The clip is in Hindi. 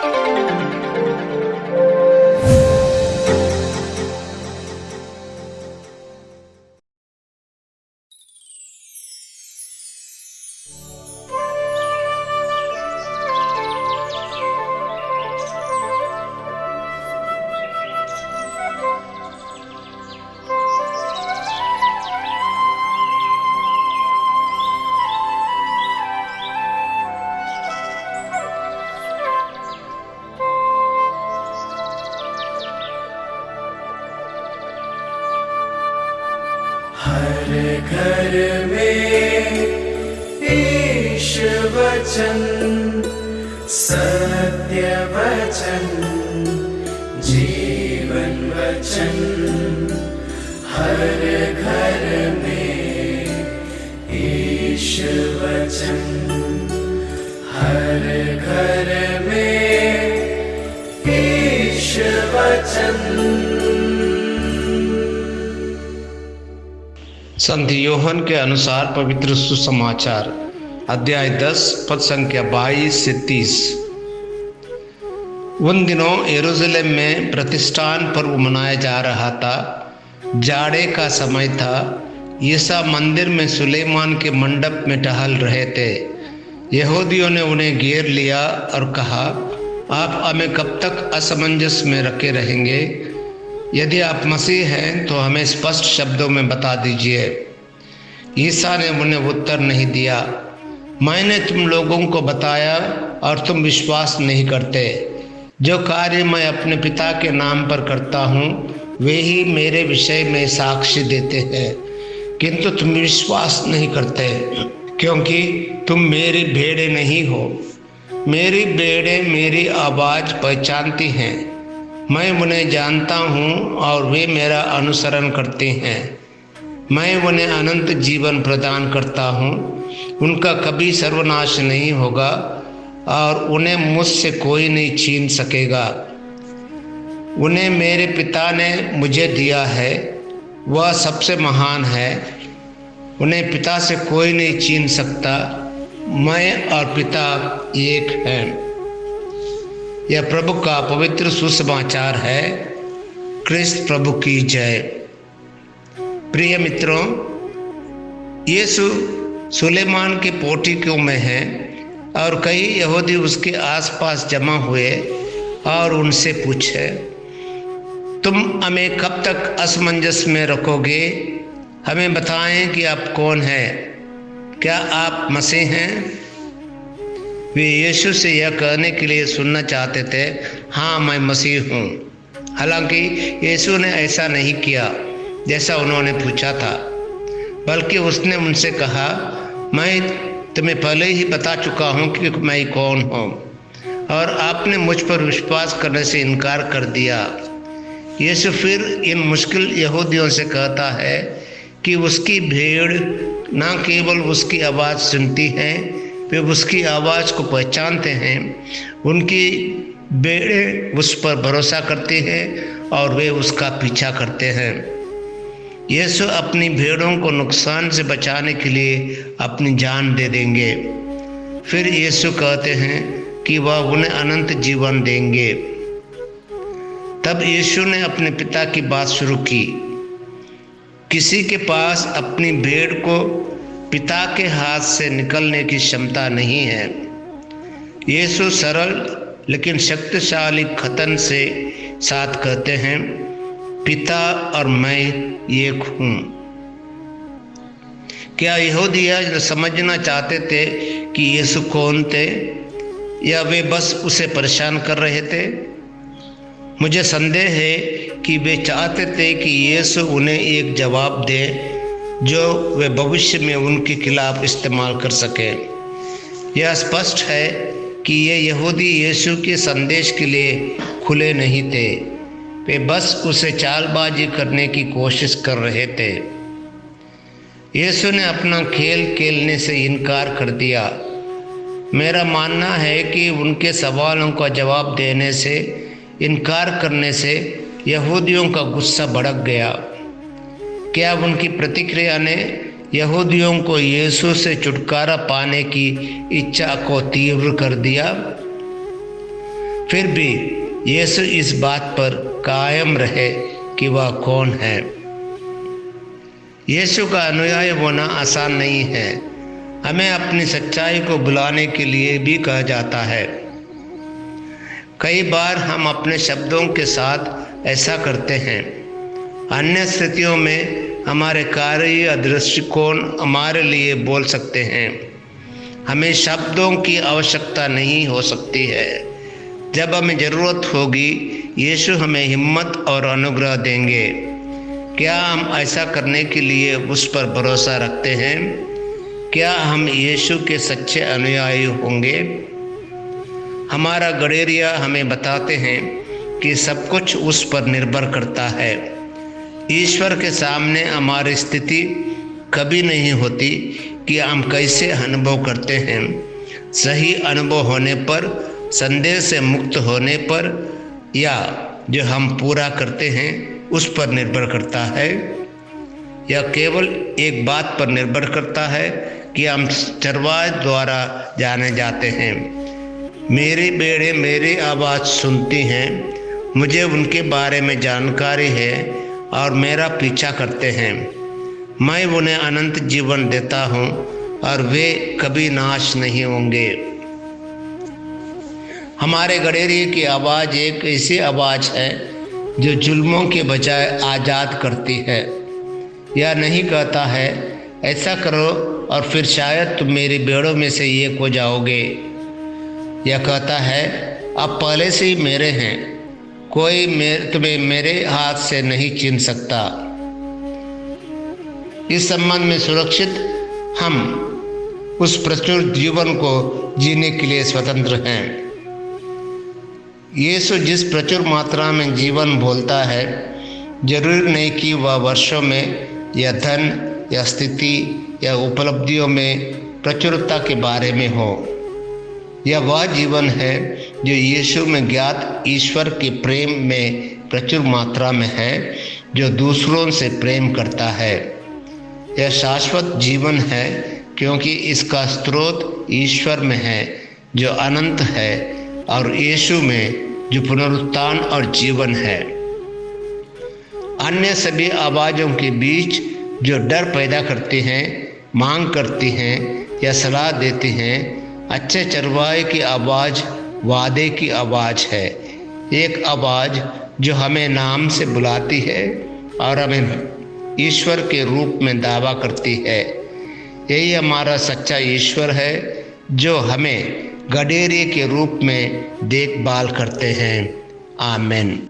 हर घर में ईश वचन, सत्य वचन, जीवन वचन। हर घर में ईश वचन, हर घर में ईश वचन। संत यूहन्ना के अनुसार पवित्र सुसमाचार अध्याय 10 पद संख्या 22 से 30। उन दिनों यरूशलेम में प्रतिष्ठान पर्व मनाया जा रहा था। जाड़े का समय था। यीशु मंदिर में सुलेमान के मंडप में टहल रहे थे। यहूदियों ने उन्हें घेर लिया और कहा, आप हमें कब तक असमंजस में रखे रहेंगे? यदि आप मसीह हैं तो हमें स्पष्ट शब्दों में बता दीजिए। ईसा ने उन्हें उत्तर नहीं दिया। मैंने तुम लोगों को बताया और तुम विश्वास नहीं करते। जो कार्य मैं अपने पिता के नाम पर करता हूँ वे ही मेरे विषय में साक्षी देते हैं, किंतु तुम विश्वास नहीं करते क्योंकि तुम मेरी भेड़ें नहीं हो। मेरी भेड़ें मेरी आवाज़ पहचानती हैं। मैं उन्हें जानता हूँ और वे मेरा अनुसरण करते हैं। मैं उन्हें अनंत जीवन प्रदान करता हूँ। उनका कभी सर्वनाश नहीं होगा और उन्हें मुझसे कोई नहीं छीन सकेगा। उन्हें मेरे पिता ने मुझे दिया है। वह सबसे महान है। उन्हें पिता से कोई नहीं छीन सकता। मैं और पिता एक हैं। यह प्रभु का पवित्र सुसमाचार है। क्रिस्त प्रभु की जय। प्रिय मित्रों, यीशु सुलेमान के पोर्टिको में है और कई यहूदी उसके आसपास जमा हुए और उनसे पूछे, तुम हमें कब तक असमंजस में रखोगे? हमें बताएं कि आप कौन हैं। क्या आप मसीह हैं? वे यीशु से यह कहने के लिए सुनना चाहते थे, हाँ मैं मसीह हूँ। हालांकि यीशु ने ऐसा नहीं किया जैसा उन्होंने पूछा था, बल्कि उसने उनसे कहा, मैं तुम्हें पहले ही बता चुका हूँ कि मैं कौन हूँ और आपने मुझ पर विश्वास करने से इनकार कर दिया। यीशु फिर इन मुश्किल यहूदियों से कहता है कि उसकी भीड़ न केवल उसकी आवाज़ सुनती है, वे उसकी आवाज़ को पहचानते हैं। उनकी भेड़ें उस पर भरोसा करती हैं और वे उसका पीछा करते हैं। यीशु अपनी भेड़ों को नुकसान से बचाने के लिए अपनी जान दे देंगे। फिर यीशु कहते हैं कि वह उन्हें अनंत जीवन देंगे। तब यीशु ने अपने पिता की बात शुरू की। किसी के पास अपनी भेड़ को पिता के हाथ से निकलने की क्षमता नहीं है। यीशु सरल लेकिन शक्तिशाली कथन से साथ कहते हैं, पिता और मैं एक हूँ। क्या यहूदिया समझना चाहते थे कि यीशु कौन थे या वे बस उसे परेशान कर रहे थे? मुझे संदेह है कि वे चाहते थे कि यीशु उन्हें एक जवाब दे जो वे भविष्य में उनके खिलाफ इस्तेमाल कर सके। यह स्पष्ट है कि ये यहूदी यीशु के संदेश के लिए खुले नहीं थे। वे बस उसे चालबाजी करने की कोशिश कर रहे थे। यीशु ने अपना खेल खेलने से इनकार कर दिया। मेरा मानना है कि उनके सवालों का जवाब देने से इनकार करने से यहूदियों का गुस्सा भड़क गया। क्या उनकी प्रतिक्रिया ने यहूदियों को यीशु से छुटकारा पाने की इच्छा को तीव्र कर दिया? फिर भी यीशु इस बात पर कायम रहे कि वह कौन है। यीशु का अनुयायी होना आसान नहीं है। हमें अपनी सच्चाई को बुलाने के लिए भी कहा जाता है। कई बार हम अपने शब्दों के साथ ऐसा करते हैं। अन्य स्थितियों में हमारे कार्य या दृष्टिकोण हमारे लिए बोल सकते हैं। हमें शब्दों की आवश्यकता नहीं हो सकती है। जब हमें ज़रूरत होगी, यीशु हमें हिम्मत और अनुग्रह देंगे। क्या हम ऐसा करने के लिए उस पर भरोसा रखते हैं? क्या हम यीशु के सच्चे अनुयायी होंगे? हमारा गडेरिया हमें बताते हैं कि सब कुछ उस पर निर्भर करता है। ईश्वर के सामने हमारी स्थिति कभी नहीं होती कि हम कैसे अनुभव करते हैं। सही अनुभव होने पर, संदेह से मुक्त होने पर, या जो हम पूरा करते हैं उस पर निर्भर करता है, या केवल एक बात पर निर्भर करता है कि हम चरवाह द्वारा जाने जाते हैं। मेरे भेड़ें मेरी आवाज़ सुनती हैं, मुझे उनके बारे में जानकारी है और मेरा पीछा करते हैं। मैं उन्हें अनंत जीवन देता हूँ और वे कभी नाश नहीं होंगे। हमारे गडेरिये की आवाज़ एक ऐसी आवाज़ है जो जुल्मों के बजाय आज़ाद करती है। यह नहीं कहता है ऐसा करो और फिर शायद तुम मेरी भेड़ों में से एक हो जाओगे। यह कहता है अब पहले से ही मेरे हैं, कोई तुम्हें मेरे हाथ से नहीं छीन सकता। इस संबंध में सुरक्षित हम उस प्रचुर जीवन को जीने के लिए स्वतंत्र हैं। यीशु जिस प्रचुर मात्रा में जीवन बोलता है, जरूरी नहीं कि वह वर्षों में या धन या स्थिति या उपलब्धियों में प्रचुरता के बारे में हो। यह वह जीवन है जो यीशु में ज्ञात ईश्वर के प्रेम में प्रचुर मात्रा में है, जो दूसरों से प्रेम करता है। यह शाश्वत जीवन है क्योंकि इसका स्रोत ईश्वर में है जो अनंत है और यीशु में जो पुनरुत्थान और जीवन है। अन्य सभी आवाज़ों के बीच जो डर पैदा करती हैं, मांग करती हैं या सलाह देती हैं, अच्छे चरवाहे की आवाज़ वादे की आवाज़ है। एक आवाज़ जो हमें नाम से बुलाती है और हमें ईश्वर के रूप में दावा करती है। यही हमारा सच्चा ईश्वर है जो हमें गडेरिये के रूप में देखभाल करते हैं। आमीन।